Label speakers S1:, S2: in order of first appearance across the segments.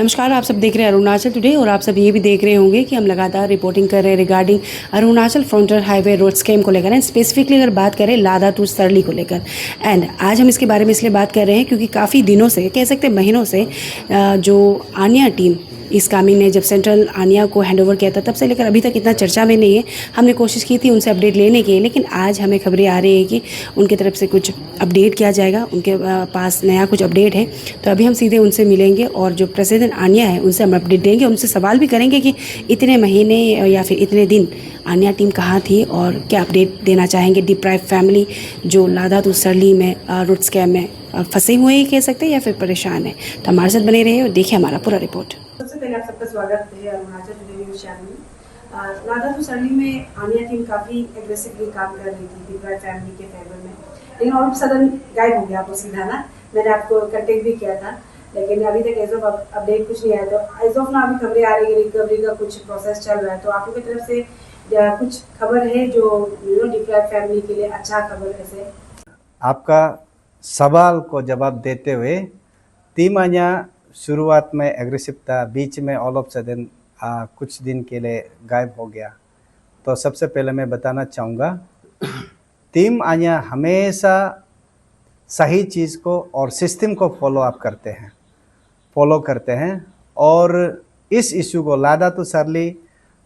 S1: नमस्कार, आप सब देख रहे हैं अरुणाचल टुडे और आप सब ये भी देख रहे होंगे कि हम लगातार रिपोर्टिंग कर रहे हैं regarding Arunachal frontier highway road scam को लेकर एंड स्पेसिफिकली अगर बात करें लादा टू सरली को लेकर। एंड आज हम इसके बारे में इसलिए बात कर रहे हैं क्योंकि काफ़ी दिनों से, कह सकते हैं महीनों से, जो आनिया टीम इस कामी ने जब सेंट्रल आनिया को हैंडओवर किया था तब से लेकर अभी तक इतना चर्चा में नहीं है। हमने कोशिश की थी उनसे अपडेट लेने की, लेकिन आज हमें खबरें आ रही है कि उनकी तरफ से कुछ अपडेट किया जाएगा, उनके पास नया कुछ अपडेट है। तो अभी हम सीधे उनसे मिलेंगे और जो प्रेसिडेंट आनिया है उनसे हम अपडेट देंगे, उनसे सवाल भी करेंगे कि इतने महीने या फिर इतने दिन आनिया टीम कहाँ थी और क्या अपडेट देना चाहेंगे डिप्राइव फैमिली जो लादा टू सरली में रोड स्कैम में फंसे हुए ही कह सकते हैं या फिर परेशान है। तो हमारे साथ बने रहिए और देखिए हमारा पूरा रिपोर्ट।
S2: सबसे पहले आप सबका स्वागत है अरुणाचल टुडे न्यूज़ चैनल में। लादा टू सरली में आनिया टीम काफ़ी एग्रेसिवली काम कर रही थी डिप्राइव फैमिली के फेवर में, लेकिन ऑल ऑफ सडन गायब हो गया आपको सीधा ना। मैंने आपको कंटेक्ट भी किया था, लेकिन अभी तक एज ऑफ अपडेट कुछ नहीं आया। तो एज ऑफ ना अभी खबरें आ रही है, रिकवरी का कुछ प्रोसेस चल रहा है। तो आप लोगों की तरफ से कुछ खबर है जो डिप्राइव फैमिली के लिए अच्छा खबर ऐसे?
S3: आपका सवाल को जवाब देते हुए, टीम आनिया शुरुआत में एग्रेसिव था, बीच में ऑल ऑफ सडन कुछ दिन के लिए गायब हो गया। तो सबसे पहले मैं बताना चाहूँगा, टीम आनिया हमेशा सही चीज़ को और सिस्टम को फॉलो करते हैं और इस इशू को लादा टू सरली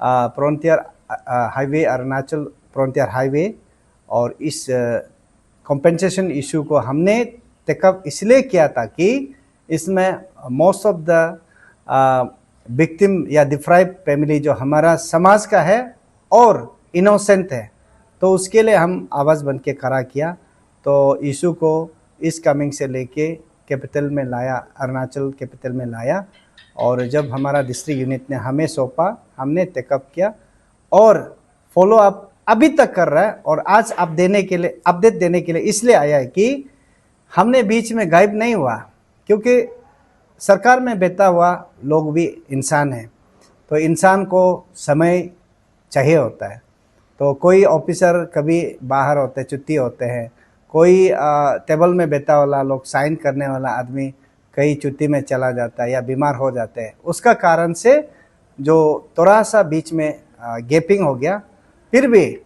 S3: frontier highway, Arunachal frontier highway और इस कंपनसेशन इशू को हमने टेकअप इसलिए किया था कि इसमें मोस्ट ऑफ द विक्टिम या डिप्राइव फैमिली जो हमारा समाज का है और इनोसेंट है, तो उसके लिए हम आवाज़ बन के खड़ा किया। तो इशू को इस कमिंग से लेके कैपिटल में लाया, अरुणाचल कैपिटल में लाया, और जब हमारा डिस्ट्रिक्ट यूनिट ने हमें सौंपा, हमने टेकअप किया और फॉलो अप अभी तक कर रहा है। और आज अपडेट देने के लिए इसलिए आया है कि हमने बीच में गायब नहीं हुआ, क्योंकि सरकार में बैठा हुआ लोग भी इंसान हैं, तो इंसान को समय चाहिए होता है। तो कोई ऑफिसर कभी बाहर होते हैं, छुट्टी होते हैं, कोई टेबल में बैठा वाला लोग, साइन करने वाला आदमी कहीं छुट्टी में चला जाता है या बीमार हो जाते हैं। उसका कारण से जो थोड़ा सा बीच में गैपिंग हो गया, फिर भी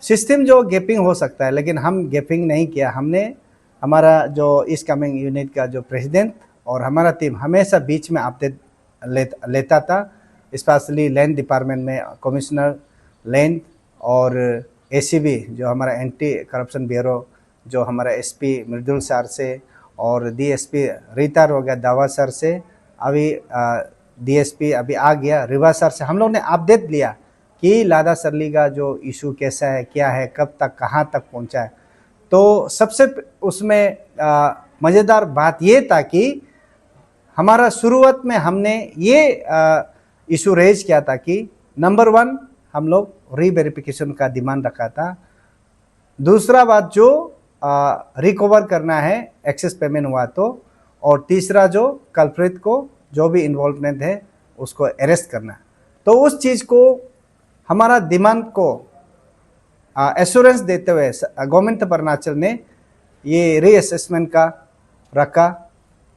S3: सिस्टम जो गैपिंग हो सकता है, लेकिन हम गैपिंग नहीं किया। हमने हमारा जो इस कमिंग यूनिट का जो प्रेसिडेंट और हमारा टीम हमेशा बीच में अपडेट लेता था, स्पेशली लैंड डिपार्टमेंट में कमिश्नर लैंड और एसीबी जो हमारा एंटी करप्शन ब्यूरो, जो हमारा एसपी मृदुल सर से और डीएसपी रीता रोगा दावा सर से, अभी डीएसपी अभी आ गया रिवा सर से, हम लोग ने अपडेट लिया कि लादा सरली का जो इशू कैसा है, क्या है, कब तक, कहाँ तक पहुँचा है। तो सबसे उसमें मज़ेदार बात ये था कि हमारा शुरुआत में हमने ये इशू रेज किया था कि नंबर 1 हम लोग रीवेरिफिकेशन का डिमांड रखा था। दूसरा बात जो रिकवर करना है एक्सेस पेमेंट हुआ तो, और तीसरा जो कल्प्रिट को जो भी इन्वॉल्वमेंट है उसको अरेस्ट करना। तो उस चीज़ को हमारा डिमांड को एश्योरेंस देते हुए गवर्नमेंट ऑफ अरुणाचल ने ये रीअसेसमेंट का रखा।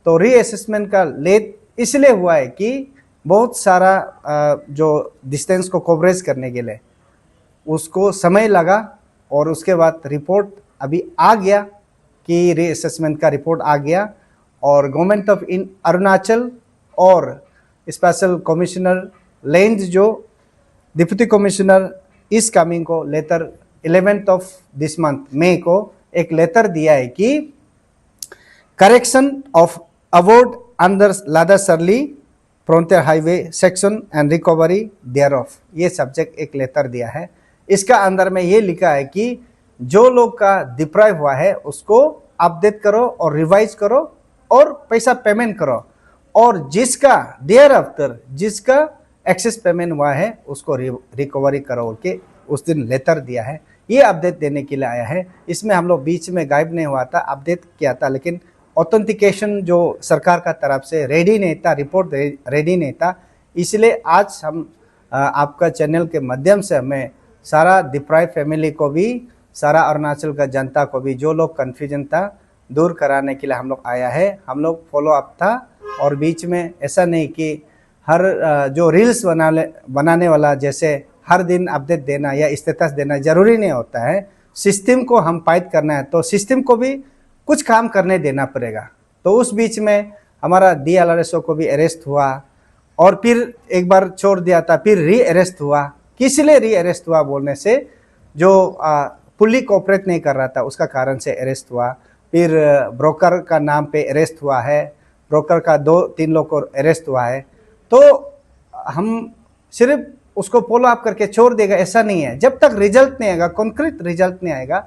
S3: तो रीअसेसमेंट का लेट इसलिए हुआ है कि बहुत सारा जो डिस्टेंस को कवरेज करने के लिए उसको समय लगा, और उसके बाद रिपोर्ट अभी आ गया कि रीअसेसमेंट का रिपोर्ट आ गया, और गवर्नमेंट ऑफ अरुणाचल और स्पेशल कमिश्नर लैंड जो डिप्टी कमिश्नर इस कमिंग को letter 11th of this month मई को एक लेटर दिया है कि करेक्शन ऑफ अवार्ड अंडर लादा सरली frontier highway section and recovery thereof, ये सब्जेक्ट एक लेटर दिया है। इसका अंदर में ये लिखा है कि जो लोग का डिप्राइव हुआ है उसको अपडेट करो और रिवाइज करो और पैसा पेमेंट करो, और जिसका देयर आफ्टर जिसका एक्सेस पेमेंट हुआ है उसको रिकवरी करो के उस दिन लेटर दिया है। ये अपडेट देने के लिए आया है। इसमें हम लोग बीच में गायब नहीं हुआ था, अपडेट किया था, लेकिन ऑथेंटिकेशन जो सरकार का तरफ से रेडी नहीं था, रिपोर्ट रेडी नहीं था। इसलिए आज हम आपका चैनल के माध्यम से हमें सारा डिप्राइव फैमिली को भी, सारा अरुणाचल का जनता को भी, जो लोग कन्फ्यूजन था दूर कराने के लिए हम लोग आया है। हम लोग फॉलो अप था और बीच में ऐसा नहीं कि हर जो रील्स बनाने वाला जैसे हर दिन अपडेट देना या स्टेटस देना ज़रूरी नहीं होता है। सिस्टम को हम फाइट करना है तो सिस्टम को भी कुछ काम करने देना पड़ेगा। तो उस बीच में हमारा DLRSO को भी अरेस्ट हुआ और फिर एक बार छोड़ दिया था, फिर री अरेस्ट हुआ। किस लिए री अरेस्ट हुआ बोलने से जो पुलिस कोऑपरेट नहीं कर रहा था उसका कारण से अरेस्ट हुआ। फिर ब्रोकर का नाम पे अरेस्ट हुआ है, ब्रोकर का 2-3 लोग को अरेस्ट हुआ है। तो हम सिर्फ उसको फॉलो अप करके छोड़ देगा ऐसा नहीं है। जब तक रिजल्ट नहीं आएगा, कॉन्क्रीट रिजल्ट नहीं आएगा,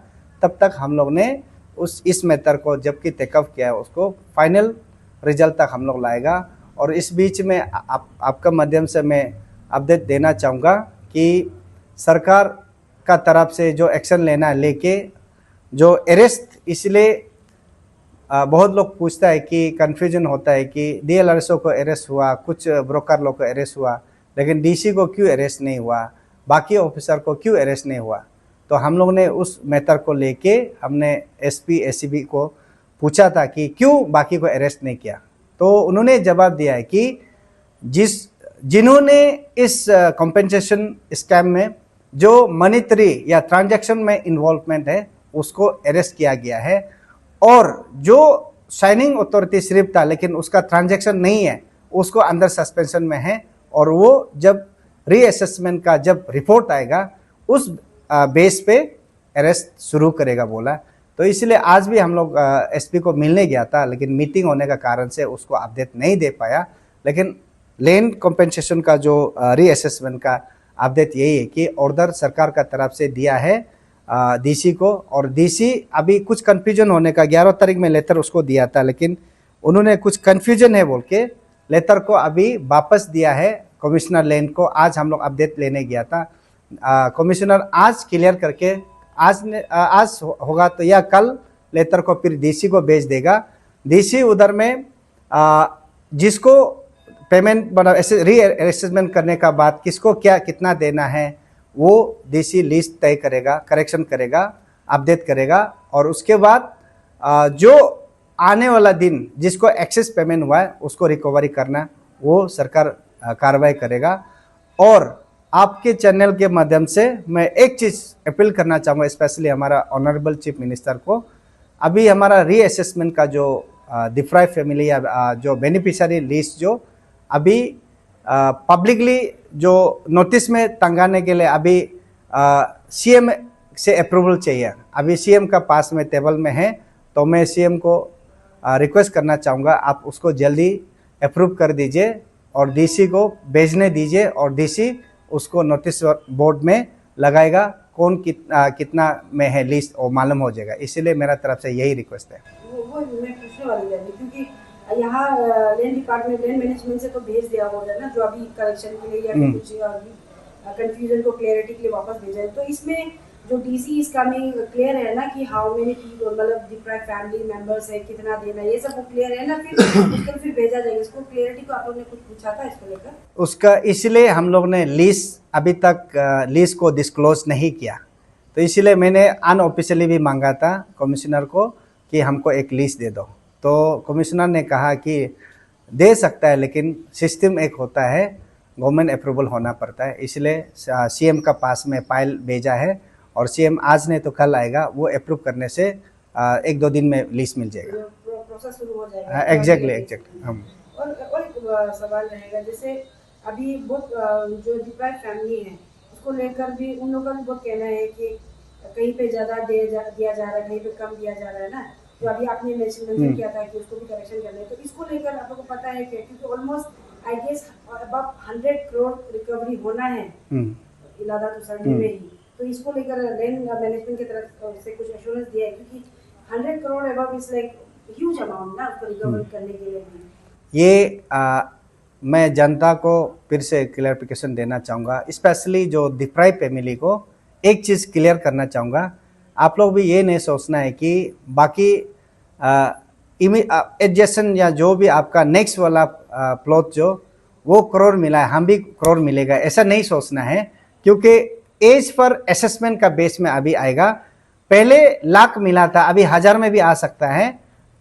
S3: तब तक हम लोग ने इस मैटर को जबकि टेकअप किया है उसको फाइनल रिजल्ट तक हम लोग लाएगा। और इस बीच में आपका माध्यम से मैं अपडेट देना चाहूँगा कि सरकार का तरफ से जो एक्शन लेना है लेके जो अरेस्ट, इसलिए बहुत लोग पूछता है कि कन्फ्यूजन होता है कि DLRSO को अरेस्ट हुआ, कुछ ब्रोकर लोग को अरेस्ट हुआ, लेकिन DC को क्यों अरेस्ट नहीं हुआ, बाकी ऑफिसर को क्यों अरेस्ट नहीं हुआ। तो हम लोग ने उस मैटर को लेके हमने SP ACB को पूछा था कि क्यों बाकी को अरेस्ट नहीं किया। तो उन्होंने जवाब दिया है कि जिन्होंने इस कॉम्पेंसेशन स्कैम में जो मॉनेटरी या ट्रांजैक्शन में इन्वॉल्वमेंट है उसको अरेस्ट किया गया है, और जो साइनिंग अथॉरिटी सिर्फ था लेकिन उसका ट्रांजैक्शन नहीं है उसको अंडर सस्पेंशन में है, और वो जब रीअसेसमेंट का जब रिपोर्ट आएगा उस बेस पे अरेस्ट शुरू करेगा बोला। तो इसलिए आज भी हम लोग SP को मिलने गया था, लेकिन मीटिंग होने का कारण से उसको अपडेट नहीं दे पाया। लेकिन लैंड कॉम्पेंसेशन का जो रीअसेसमेंट का अपडेट यही है कि ऑर्डर सरकार का तरफ से दिया है DC को, और DC अभी कुछ कन्फ्यूजन होने का 11 तारीख में लेटर उसको दिया था, लेकिन उन्होंने कुछ कन्फ्यूजन है बोल के लेटर को अभी वापस दिया है कमिश्नर लैंड को। आज हम लोग अपडेट लेने गया था, कमिश्नर आज क्लियर करके आज होगा तो या कल लेटर को फिर DC को भेज देगा। DC उधर में जिसको पेमेंट बना ऐसे रीअसेसमेंट करने का बाद किसको क्या कितना देना है वो DC लिस्ट तय करेगा, करेक्शन करेगा, अपडेट करेगा, और उसके बाद जो आने वाला दिन जिसको एक्सेस पेमेंट हुआ है उसको रिकवरी करना वो सरकार कार्रवाई करेगा। और आपके चैनल के माध्यम से मैं एक चीज़ अपील करना चाहूँगा, स्पेशली हमारा ऑनरेबल चीफ मिनिस्टर को। अभी हमारा रीअसेसमेंट का जो डिप्राइव फैमिली या जो बेनिफिशियरी लिस्ट जो अभी पब्लिकली जो नोटिस में टंगाने के लिए अभी CM से अप्रूवल चाहिए। अभी CM का पास में टेबल में है, तो मैं CM को रिक्वेस्ट करना चाहूँगा आप उसको जल्दी अप्रूव कर दीजिए और DC को भेजने दीजिए, और DC उसको नोटिस बोर्ड में लगाएगा, कौन कितना में है लिस्ट और मालूम हो जाएगा। इसीलिए मेरा तरफ से यही रिक्वेस्ट है।
S2: वो मैं पूछने वाली थी, क्योंकि यहाँ लैंड डिपार्टमेंट लैंड मैनेजमेंट से तो भेज दिया होगा ना, जो अभी करेक्शन के लिए या फिर कुछ कंफ्यूजन को क्लियरिटी के लिए वापस भेजा है। तो इसमें जो DC इज कमिंग क्लियर है ना कि हाउ मेनी पीपल, मतलब डिप्राइव फैमिली मेंबर्स है, कितना देना, ये सब वो क्लियर है ना, फिर भेजा जाएगा। इसको क्लियरिटी को आप लोग ने कुछ पूछा था इसको लेकर
S3: उसका, इसलिए हम लोग ने लिस्ट अभी तक लिस्ट को डिस्क्लोज नहीं किया। तो इसलिए मैंने अनऑफिशियली भी मांगा था कमिश्नर को कि हमको एक लिस्ट दे दो। तो कमिश्नर ने कहा कि दे सकता है, लेकिन सिस्टम एक होता है, गवर्नमेंट अप्रूवल होना पड़ता है। इसलिए CM का पास में फाइल भेजा है, और CM आज नहीं तो कल आएगा, वो अप्रूव करने से 1-2 दिन में लिस्ट मिल जाएगा,
S2: प्रोसेस शुरू हो जाएगा।
S3: एग्जैक्टली।
S2: और एक सवाल रहेगा, जैसे अभी बहुत जो डिप्राइव फैमिली है उसको लेकर भी उन लोगों का भी बहुत कहना है कि कहीं पे ज़्यादा दिया जा रहा है, कहीं पे कम दिया जा रहा है ना। तो अभी आपने मेंशन किया था कि उसको भी करेक्शन करना है, तो इसको लेकर आप लोगों को पता है कि क्योंकि almost I guess above 100 crore recovery होना है इलादा तो सर्दी में ही, तो इसको लेकर लैंड मैनेजमेंट की तरफ से कुछ एश्योरेंस दिया है, क्योंकि 100 crore above is like huge amount ना उसको रिकवर करने के लिए भी।
S3: ये मैं जनता को फिर से क्लियरिफिकेशन देना चाहूँगा, स्पेशली जो डिप्राइव फैमिली को एक चीज़ क्लियर करना चाहूँगा। आप लोग भी ये नहीं सोचना है कि बाकी एडजस्टन या जो भी आपका नेक्स्ट वाला प्लॉट जो वो करोड़ मिला है, हम भी करोड़ मिलेगा, ऐसा नहीं सोचना है। क्योंकि एज पर असेसमेंट का बेस में अभी आएगा। पहले लाख मिला था, अभी 1000 में भी आ सकता है।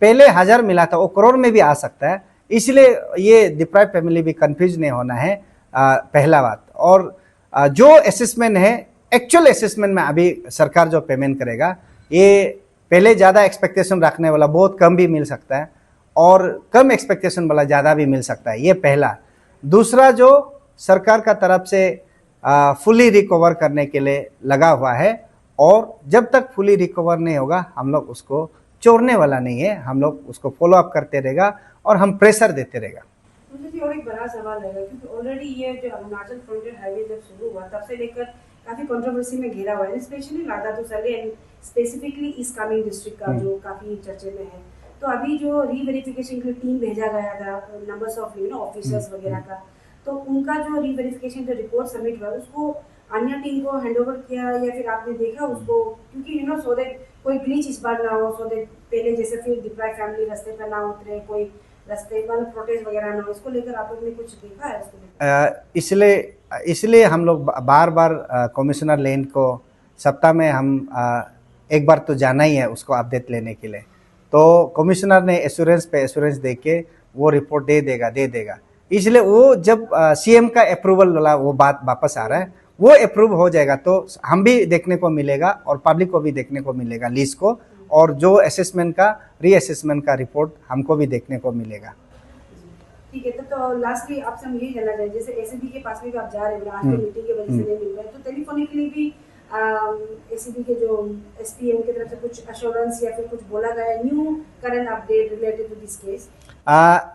S3: पहले 1000 मिला था, वो करोड़ में भी आ सकता है। इसलिए ये डिप्राइव फैमिली भी कंफ्यूज नहीं होना है, पहला बात। और जो असेसमेंट है, एक्चुअल असेसमेंट में अभी सरकार जो पेमेंट करेगा, ये पहले ज़्यादा एक्सपेक्टेशन रखने वाला बहुत कम भी मिल सकता है और कम एक्सपेक्टेशन वाला ज़्यादा भी मिल सकता है, ये पहला। दूसरा, जो सरकार का तरफ से फुली रिकवर करने के लिए लगा हुआ है, और जब तक फुली रिकवर नहीं होगा हम लोग उसको छोड़ने वाला नहीं है, हम लोग उसको फॉलो अप करते रहेगा और हम प्रेशर देते रहेगा।
S2: मुझे भी और एक बड़ा सवाल रहेगा, क्योंकि ऑलरेडी ये जो अरुणाचल फ्रंटियर हाईवे जब शुरू हुआ तब से लेकर काफी कंट्रोवर्सी में घिरा हुआ है, स्पेशली लादा टू सरली and specifically east Kameng district का जो काफी चर्चे में है। तो अभी जो रीवेरिफिकेशन के लिए टीम भेजा गया था, नंबर्स ऑफ ऑफिसर्स वगैरह का, तो उनका जो रीवेरिफिकेशन जो रिपोर्ट सबमिट हुआ उसको अन्य टीम को हैंडओवर किया या फिर आपने देखा उसको, क्योंकि सो दैट कोई ग्लिच इस बार ना हो, सो दैट पहले जैसे फिर डिप्राइव फैमिली रास्ते पर ना उतरे, कोई रास्ते पर प्रोटेस्ट वगैरह ना हो, इसको लेकर आप लोगों ने कुछ देखा है उसको?
S3: इसलिए हम लोग बार बार कमिश्नर लैंड को सप्ताह में हम एक बार तो जाना ही है उसको अपडेट लेने के लिए। तो कमिश्नर ने एश्योरेंस पे एश्योरेंस दे के वो रिपोर्ट दे देगा। इसलिए वो जब सीएम का अप्रूवल वाला वो बात वापस आ रहा है, वो अप्रूव हो जाएगा तो हम भी देखने को मिलेगा और पब्लिक को भी देखने को मिलेगा लिस्ट को, और जो असेसमेंट का रीअसेसमेंट का रिपोर्ट हमको भी देखने को मिलेगा।
S2: ठीक है, तो लास्टली आपसे हम यही जानना चाहिए, जैसे एसीबी के पास भी आप जा रहे हैं, आज की मीटिंग की वजह से नहीं मिल रहा है, तो टेलीफोनिकली भी एसीबी के जो एसपीएम की तरफ से कुछ अश्योरेंस या फिर कुछ बोला गया है, new current update related to this case?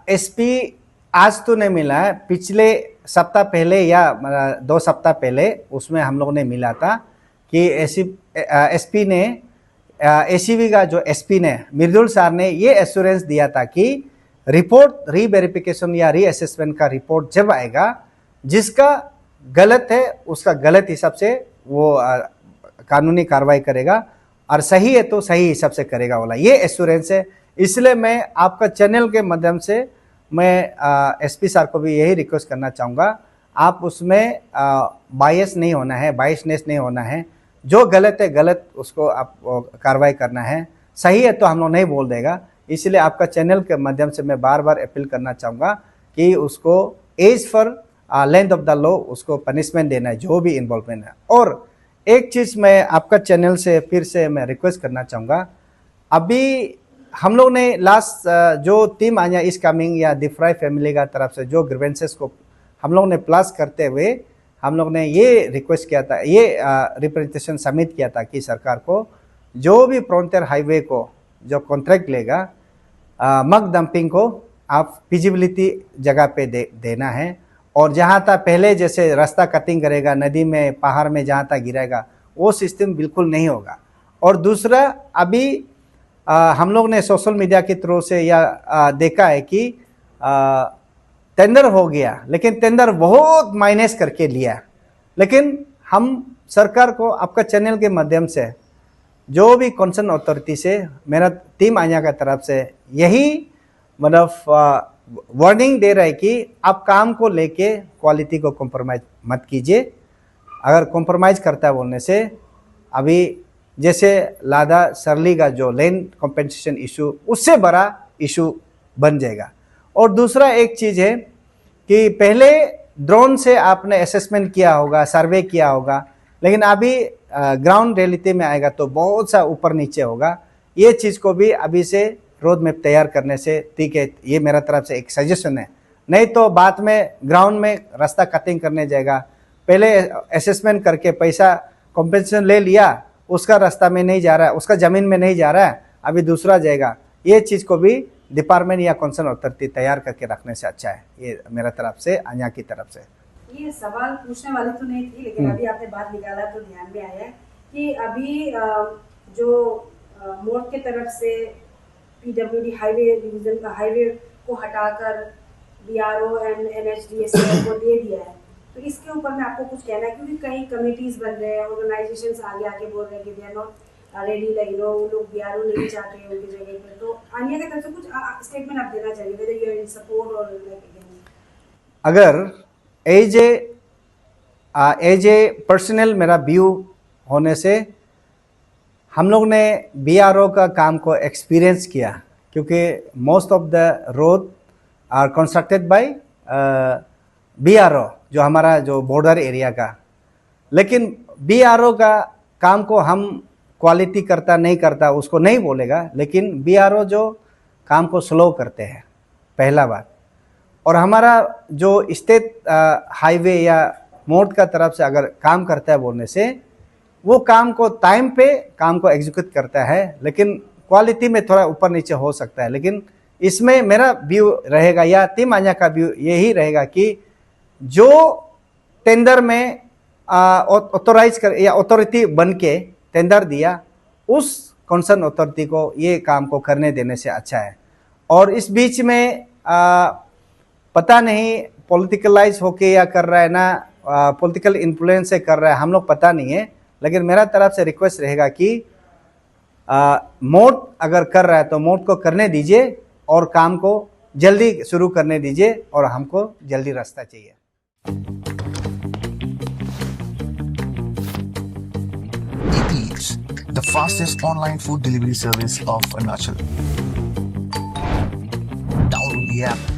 S3: SP आज तो नहीं मिला है, पिछले सप्ताह पहले या 2 सप्ताह पहले उसमें हम लोग ने मिला था कि एसपी ने एसीबी का जो एसपी ने मृदुल सर ने ये एश्योरेंस दिया था कि रिपोर्ट रीवेरिफिकेशन या रीअसेसमेंट का रिपोर्ट जब आएगा, जिसका गलत है उसका गलत हिसाब से वो कानूनी कार्रवाई करेगा और सही है तो सही हिसाब से करेगा वाला ये एश्योरेंस है। इसलिए मैं आपका चैनल के माध्यम से मैं एसपी सर को भी यही रिक्वेस्ट करना चाहूँगा, आप उसमें बायस नहीं होना है, बायसनेस नहीं होना है, जो गलत है गलत उसको आप कार्रवाई करना है, सही है तो हम लोग नहीं बोल देगा। इसलिए आपका चैनल के माध्यम से मैं बार बार अपील करना चाहूँगा कि उसको as for length of the law उसको पनिशमेंट देना है जो भी इन्वॉल्वमेंट है। और एक चीज़ मैं आपका चैनल से फिर से मैं रिक्वेस्ट करना चाहूँगा, अभी हम लोग ने लास्ट जो टीम आया इस कमिंग या डिप्राइव फैमिली का तरफ से जो ग्रीवेंसेस को हम लोग ने प्लस करते हुए हम लोग ने ये रिक्वेस्ट किया था, ये रिप्रेजेंटेशन सबमिट किया था कि सरकार को जो भी फ्रंटियर हाईवे को जो कॉन्ट्रैक्ट लेगा मग डंपिंग को आप फिजिबिलिटी जगह पे देना है, और जहाँ तक पहले जैसे रास्ता कटिंग करेगा नदी में पहाड़ में जहाँ तक गिरेगा वो सिस्टम बिल्कुल नहीं होगा। और दूसरा, अभी हम लोग ने सोशल मीडिया के थ्रू से या देखा है कि टेंडर हो गया, लेकिन टेंडर बहुत माइनस करके लिया। लेकिन हम सरकार को आपका चैनल के माध्यम से जो भी कंसर्न अथॉरिटी से मेरा टीम आया का तरफ से यही मतलब वार्निंग दे रहा है कि आप काम को लेके क्वालिटी को कॉम्प्रोमाइज़ मत कीजिए। अगर कॉम्प्रोमाइज़ करता है बोलने से अभी जैसे लादा सरली का जो लैंड कॉम्पेंसेशन इशू उससे बड़ा इशू बन जाएगा। और दूसरा एक चीज़ है कि पहले ड्रोन से आपने असेसमेंट किया होगा, सर्वे किया होगा, लेकिन अभी ग्राउंड रियलिटी में आएगा तो बहुत सा ऊपर नीचे होगा। ये चीज़ को भी अभी से रोड मैप तैयार करने से ठीक है, ये मेरा तरफ से एक सजेशन है। नहीं तो बाद में ग्राउंड में रास्ता कटिंग करने जाएगा, पहले असेसमेंट करके पैसा कॉम्पेंसेशन ले लिया, उसका रास्ता में नहीं जा रहा है, उसका ज़मीन में नहीं जा रहा है, अभी दूसरा जाएगा। ये चीज़ को भी डिपार्टमेंट या कंसर्न अथॉरिटी तैयार करके रखने से अच्छा है, ये मेरा तरफ से अन्या की तरफ से।
S2: ये सवाल पूछने वाली तो नहीं थी, लेकिन अभी आपने बात निकाला तो ध्यान में आया कि अभी जो मोड के तरफ से पीडब्ल्यूडी हाईवे डिवीजन का हाईवे को हटाकर बीआरओ एंड एनएचडीएसए को दे दिया है, तो इसके ऊपर में आपको कुछ कहना है? क्योंकि कई कमिटीज बन रहे हैं, ऑर्गेनाइजेशंस आगे बोल रहे हैं कि they are not ready, like वो लोग बीआरओ नहीं चाहते हैं उनकी जगह पे, तो अन्य की तरफ से कुछ स्टेटमेंट आप देना चाहिए, whether you are in support और लाइक अगेंस्ट?
S3: अगर एज ए पर्सनल मेरा व्यू होने से हम लोग ने बीआरओ का काम को एक्सपीरियंस किया, क्योंकि most of the road are constructed by BRO, जो हमारा जो बॉर्डर एरिया का। लेकिन BRO का काम को हम क्वालिटी करता नहीं करता उसको नहीं बोलेगा, लेकिन BRO जो काम को स्लो करते हैं, पहला बात। और हमारा जो स्टेट हाईवे या मोड का तरफ से अगर काम करता है बोलने से, वो काम को टाइम पे काम को एग्जीक्यूट करता है, लेकिन क्वालिटी में थोड़ा ऊपर नीचे हो सकता है। लेकिन इसमें मेरा व्यू रहेगा या टीम आन्या का व्यू यही रहेगा कि जो टेंडर में ऑथोराइज कर या अथॉरिटी बन के टेंडर दिया, उस कंसर्न अथॉरिटी को ये काम को करने देने से अच्छा है। और इस बीच में पता नहीं पॉलिटिकलाइज होके या कर रहा है ना, पॉलिटिकल इन्फ्लुएंस से कर रहा है, हम लोग पता नहीं है। लेकिन मेरा तरफ से रिक्वेस्ट रहेगा कि मोड अगर कर रहा है तो मोड को करने दीजिए और काम को जल्दी शुरू करने दीजिए, और हमको जल्दी रास्ता चाहिए।
S4: Eats, the fastest online food delivery service of Arunachal. Download the app